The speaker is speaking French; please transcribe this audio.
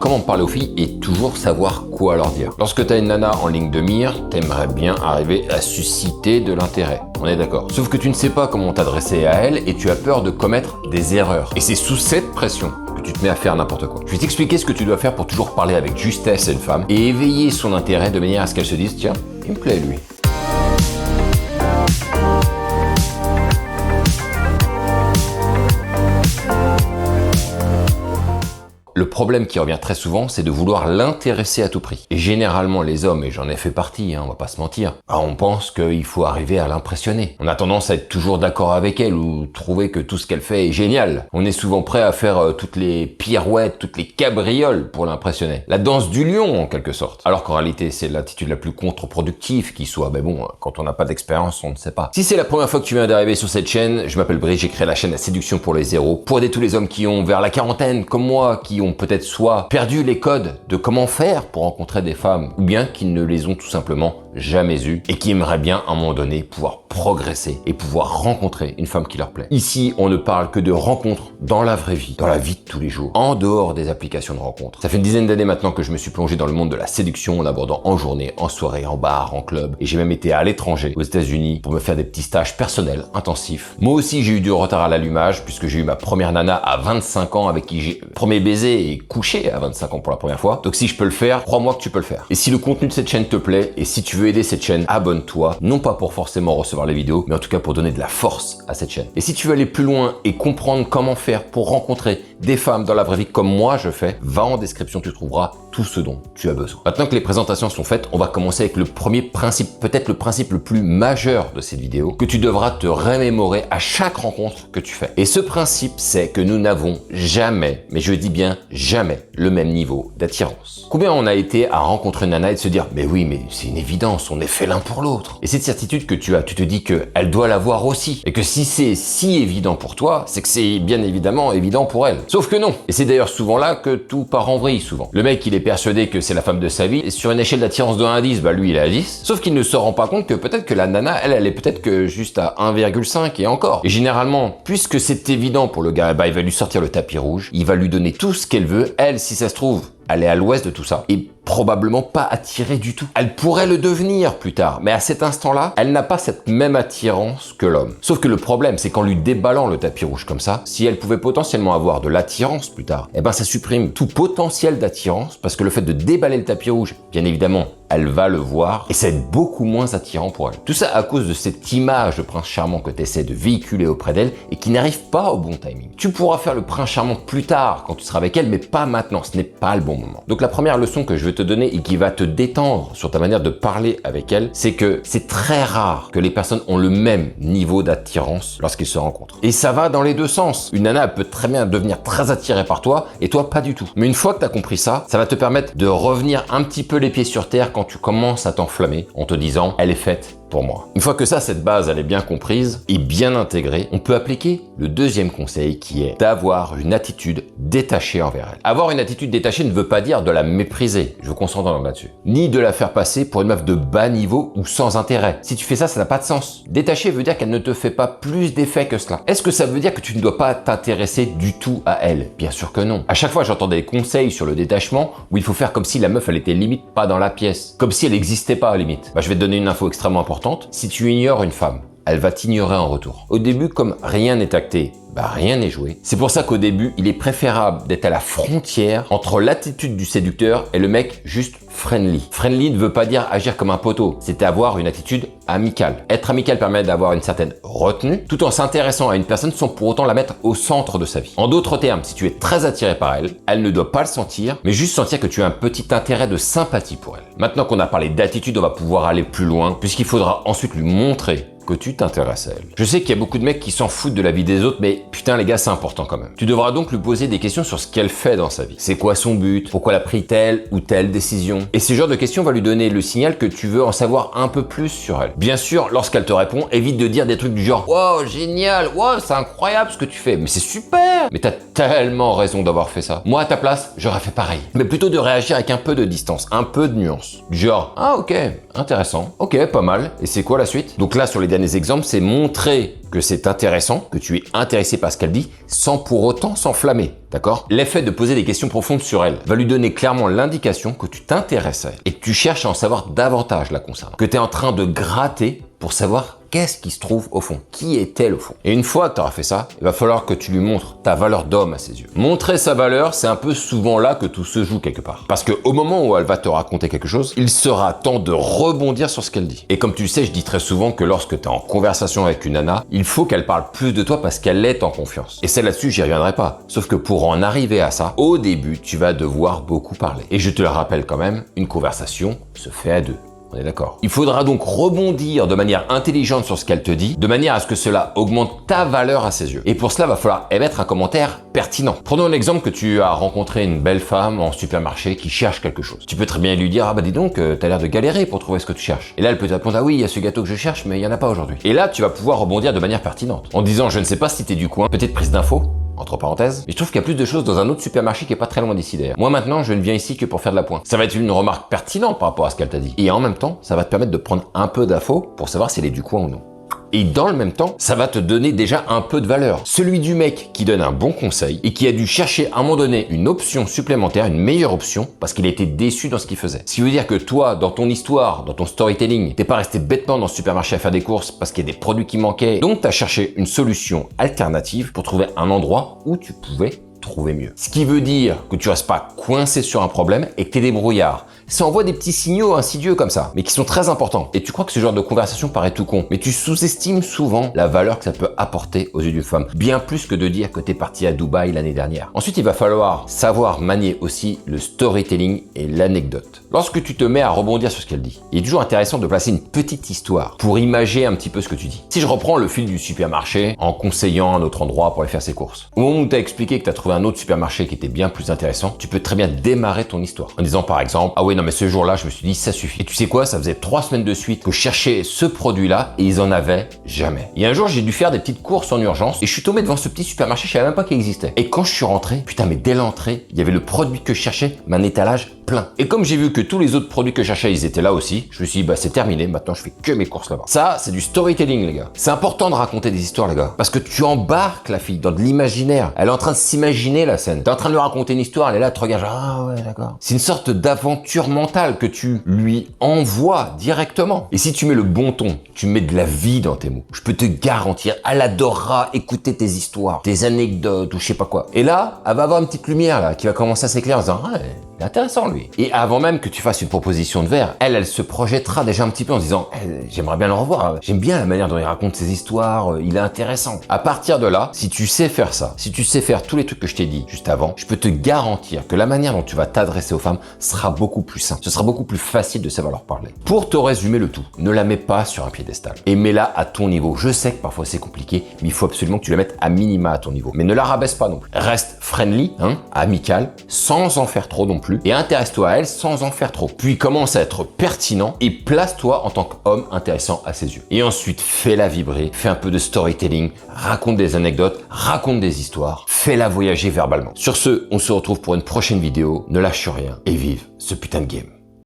Comment parler aux filles et toujours savoir quoi leur dire. Lorsque tu as une nana en ligne de mire, t'aimerais bien arriver à susciter de l'intérêt. On est d'accord. Sauf que tu ne sais pas comment t'adresser à elle et tu as peur de commettre des erreurs. Et c'est sous cette pression que tu te mets à faire n'importe quoi. Je vais t'expliquer ce que tu dois faire pour toujours parler avec justesse à une femme et éveiller son intérêt de manière à ce qu'elle se dise « Tiens, il me plaît lui ». Le problème qui revient très souvent, c'est de vouloir l'intéresser à tout prix. Et généralement, les hommes, et j'en ai fait partie, on va pas se mentir, on pense qu'il faut arriver à l'impressionner. On a tendance à être toujours d'accord avec elle ou trouver que tout ce qu'elle fait est génial. On est souvent prêt à faire toutes les pirouettes, toutes les cabrioles pour l'impressionner. La danse du lion, en quelque sorte. Alors qu'en réalité, c'est l'attitude la plus contre-productive qui soit. Mais bon, quand on n'a pas d'expérience, on ne sait pas. Si c'est la première fois que tu viens d'arriver sur cette chaîne, je m'appelle Brice, j'ai créé la chaîne La Séduction pour les Zéros pour aider tous les hommes qui ont vers la quarantaine, comme moi, qui ont peut-être soit perdu les codes de comment faire pour rencontrer des femmes, ou bien qui ne les ont tout simplement jamais eues et qui aimeraient bien à un moment donné pouvoir progresser et pouvoir rencontrer une femme qui leur plaît. Ici, on ne parle que de rencontres dans la vraie vie, dans la vie de tous les jours, en dehors des applications de rencontres. Ça fait une dizaine d'années maintenant que je me suis plongé dans le monde de la séduction en abordant en journée, en soirée, en bar, en club, et j'ai même été à l'étranger, aux États-Unis, pour me faire des petits stages personnels, intensifs. Moi aussi, j'ai eu du retard à l'allumage puisque j'ai eu ma première nana à 25 ans avec qui j'ai premier baiser et couché à 25 ans pour la première fois. Donc si je peux le faire, crois-moi que tu peux le faire. Et si le contenu de cette chaîne te plaît et si tu veux aider cette chaîne, abonne-toi, non pas pour forcément recevoir les vidéos, mais en tout cas pour donner de la force à cette chaîne. Et si tu veux aller plus loin et comprendre comment faire pour rencontrer des femmes dans la vraie vie comme moi je fais, va en description, tu trouveras tout ce dont tu as besoin. Maintenant que les présentations sont faites, on va commencer avec le premier principe, peut-être le principe le plus majeur de cette vidéo, que tu devras te remémorer à chaque rencontre que tu fais. Et ce principe, c'est que nous n'avons jamais, mais je dis bien jamais, le même niveau d'attirance. Combien on a été à rencontrer une nana et de se dire « Mais oui, mais c'est une évidence, on est fait l'un pour l'autre ». Et cette certitude que tu as, tu te dis qu'elle doit l'avoir aussi. Et que si c'est si évident pour toi, c'est que c'est bien évidemment évident pour elle. Sauf que non. Et c'est d'ailleurs souvent là que tout part en vrille souvent. Le mec, il est persuadé que c'est la femme de sa vie, et sur une échelle d'attirance de 1 à 10, bah lui il est à 10. Sauf qu'il ne se rend pas compte que peut-être que la nana, elle est peut-être que juste à 1,5 et encore. Et généralement, puisque c'est évident pour le gars, bah il va lui sortir le tapis rouge, il va lui donner tout ce qu'elle veut. Elle, si ça se trouve, elle est à l'ouest de tout ça. Et probablement pas attirée du tout. Elle pourrait le devenir plus tard, mais à cet instant-là, elle n'a pas cette même attirance que l'homme. Sauf que le problème, c'est qu'en lui déballant le tapis rouge comme ça, si elle pouvait potentiellement avoir de l'attirance plus tard, eh ben ça supprime tout potentiel d'attirance, parce que le fait de déballer le tapis rouge, bien évidemment, elle va le voir et c'est beaucoup moins attirant pour elle. Tout ça à cause de cette image de prince charmant que tu essaies de véhiculer auprès d'elle et qui n'arrive pas au bon timing. Tu pourras faire le prince charmant plus tard quand tu seras avec elle, mais pas maintenant, ce n'est pas le bon moment. Donc la première leçon que je vais te donner et qui va te détendre sur ta manière de parler avec elle, c'est que c'est très rare que les personnes ont le même niveau d'attirance lorsqu'ils se rencontrent. Et ça va dans les deux sens. Une nana peut très bien devenir très attirée par toi et toi pas du tout. Mais une fois que tu as compris ça, ça va te permettre de revenir un petit peu les pieds sur terre quand tu commences à t'enflammer en te disant « elle est faite pour moi ». Une fois que ça, cette base, elle est bien comprise et bien intégrée, on peut appliquer le deuxième conseil qui est d'avoir une attitude détachée envers elle. Avoir une attitude détachée ne veut pas dire de la mépriser, je veux qu'on s'entende là-dessus, ni de la faire passer pour une meuf de bas niveau ou sans intérêt. Si tu fais ça, ça n'a pas de sens. Détachée veut dire qu'elle ne te fait pas plus d'effet que cela. Est-ce que ça veut dire que tu ne dois pas t'intéresser du tout à elle? Bien sûr que non. À chaque fois, j'entends des conseils sur le détachement où il faut faire comme si la meuf, elle était limite pas dans la pièce, comme si elle n'existait pas à limite. Bah, je vais te donner une info extrêmement importante. Si tu ignores une femme, elle va t'ignorer en retour. Au début, comme rien n'est acté, bah rien n'est joué. C'est pour ça qu'au début, il est préférable d'être à la frontière entre l'attitude du séducteur et le mec juste friendly. Friendly ne veut pas dire agir comme un poteau, c'est avoir une attitude amicale. Être amical permet d'avoir une certaine retenue, tout en s'intéressant à une personne sans pour autant la mettre au centre de sa vie. En d'autres termes, si tu es très attiré par elle, elle ne doit pas le sentir, mais juste sentir que tu as un petit intérêt de sympathie pour elle. Maintenant qu'on a parlé d'attitude, on va pouvoir aller plus loin, puisqu'il faudra ensuite lui montrer que tu t'intéresses à elle. Je sais qu'il y a beaucoup de mecs qui s'en foutent de la vie des autres, mais putain les gars, c'est important quand même. Tu devras donc lui poser des questions sur ce qu'elle fait dans sa vie. C'est quoi son but? Pourquoi elle a pris telle ou telle décision? Et ce genre de questions va lui donner le signal que tu veux en savoir un peu plus sur elle. Bien sûr, lorsqu'elle te répond, évite de dire des trucs du genre « Wow, génial! Wow, c'est incroyable ce que tu fais! Mais c'est super! Mais t'as tellement raison d'avoir fait ça. Moi, à ta place, j'aurais fait pareil. » Mais plutôt de réagir avec un peu de distance, un peu de nuance. Du genre « Ah ok, intéressant. Ok, pas mal. Et c'est quoi la suite? » Donc là, sur les derniers derniers exemples, c'est montrer que c'est intéressant, que tu es intéressé par ce qu'elle dit, sans pour autant s'enflammer, d'accord? L'effet de poser des questions profondes sur elle va lui donner clairement l'indication que tu t'intéresses à elle et que tu cherches à en savoir davantage la concernant, que tu es en train de gratter pour savoir qu'est-ce qui se trouve au fond, qui est-elle au fond. Et une fois que tu auras fait ça, il va falloir que tu lui montres ta valeur d'homme à ses yeux. Montrer sa valeur, c'est un peu souvent là que tout se joue quelque part. Parce qu'au moment où elle va te raconter quelque chose, il sera temps de rebondir sur ce qu'elle dit. Et comme tu le sais, je dis très souvent que lorsque tu es en conversation avec une nana, il faut qu'elle parle plus de toi parce qu'elle est en confiance. Et c'est là-dessus, j'y reviendrai pas. Sauf que pour en arriver à ça, au début, tu vas devoir beaucoup parler. Et je te le rappelle quand même, une conversation se fait à deux. On est d'accord. Il faudra donc rebondir de manière intelligente sur ce qu'elle te dit, de manière à ce que cela augmente ta valeur à ses yeux. Et pour cela, va falloir émettre un commentaire pertinent. Prenons l'exemple que tu as rencontré une belle femme en supermarché qui cherche quelque chose. Tu peux très bien lui dire, ah bah dis donc, t'as l'air de galérer pour trouver ce que tu cherches. Et là, elle peut te répondre, ah oui, il y a ce gâteau que je cherche, mais il y en a pas aujourd'hui. Et là, tu vas pouvoir rebondir de manière pertinente. En disant, je ne sais pas si t'es du coin, peut-être prise d'infos, entre parenthèses, mais je trouve qu'il y a plus de choses dans un autre supermarché qui est pas très loin d'ici d'ailleurs. Moi maintenant, je ne viens ici que pour faire de la pointe. Ça va être une remarque pertinente par rapport à ce qu'elle t'a dit. Et en même temps, ça va te permettre de prendre un peu d'infos pour savoir si elle est du coin ou non. Et dans le même temps, ça va te donner déjà un peu de valeur. Celui du mec qui donne un bon conseil et qui a dû chercher à un moment donné une option supplémentaire, une meilleure option, parce qu'il a été déçu dans ce qu'il faisait. Ce qui veut dire que toi, dans ton histoire, dans ton storytelling, t'es pas resté bêtement dans le supermarché à faire des courses parce qu'il y a des produits qui manquaient. Donc t'as cherché une solution alternative pour trouver un endroit où tu pouvais trouver mieux. Ce qui veut dire que tu restes pas coincé sur un problème et que t'es débrouillard. Ça envoie des petits signaux insidieux comme ça, mais qui sont très importants. Et tu crois que ce genre de conversation paraît tout con, mais tu sous-estimes souvent la valeur que ça peut apporter aux yeux d'une femme, bien plus que de dire que t'es parti à Dubaï l'année dernière. Ensuite, il va falloir savoir manier aussi le storytelling et l'anecdote. Lorsque tu te mets à rebondir sur ce qu'elle dit, il est toujours intéressant de placer une petite histoire pour imager un petit peu ce que tu dis. Si je reprends le fil du supermarché en conseillant un autre endroit pour aller faire ses courses, au moment où tu as expliqué que tu as trouvé un autre supermarché qui était bien plus intéressant, tu peux très bien démarrer ton histoire en disant par exemple, ah oui non mais ce jour-là je me suis dit ça suffit. Et tu sais quoi, ça faisait 3 semaines de suite que je cherchais ce produit-là et ils en avaient jamais. Et un jour j'ai dû faire des petites courses en urgence et je suis tombé devant ce petit supermarché, je savais même pas qu'il existait. Et quand je suis rentré, putain mais dès l'entrée, il y avait le produit que je cherchais, mais un étalage plein. Et comme j'ai vu que tous les autres produits que je cherchais ils étaient là aussi, je me suis dit bah c'est terminé, maintenant je fais que mes courses là-bas. Ça c'est du storytelling les gars. C'est important de raconter des histoires les gars, parce que tu embarques la fille dans de l'imaginaire. Elle est en train de s'imaginer la scène. T'es en train de lui raconter une histoire, elle est là, te regarde, ah ouais d'accord. C'est une sorte d'aventure mentale que tu lui envoies directement. Et si tu mets le bon ton, tu mets de la vie dans tes mots, je peux te garantir, elle adorera écouter tes histoires, tes anecdotes ou je sais pas quoi. Et là, elle va avoir une petite lumière là qui va commencer à s'éclairer en disant, ouais, c'est intéressant lui. Et avant même que tu fasses une proposition de verre, elle se projettera déjà un petit peu en se disant, j'aimerais bien le revoir, j'aime bien la manière dont il raconte ses histoires, il est intéressant. À partir de là, si tu sais faire ça, si tu sais faire tous les trucs que je t'ai dit juste avant, je peux te garantir que la manière dont tu vas t'adresser aux femmes sera beaucoup plus simple. Ce sera beaucoup plus facile de savoir leur parler. Pour te résumer le tout, ne la mets pas sur un piédestal et mets-la à ton niveau. Je sais que parfois c'est compliqué, mais il faut absolument que tu la mettes à minima à ton niveau. Mais ne la rabaisse pas non plus. Reste friendly, amical, sans en faire trop non plus. Et intéresse-toi à elle sans en faire trop. Puis commence à être pertinent et place-toi en tant qu'homme intéressant à ses yeux. Et ensuite, fais-la vibrer, fais un peu de storytelling, raconte des anecdotes, raconte des histoires, fais-la voyager verbalement. Sur ce, on se retrouve pour une prochaine vidéo. Ne lâche rien et vive ce putain de game.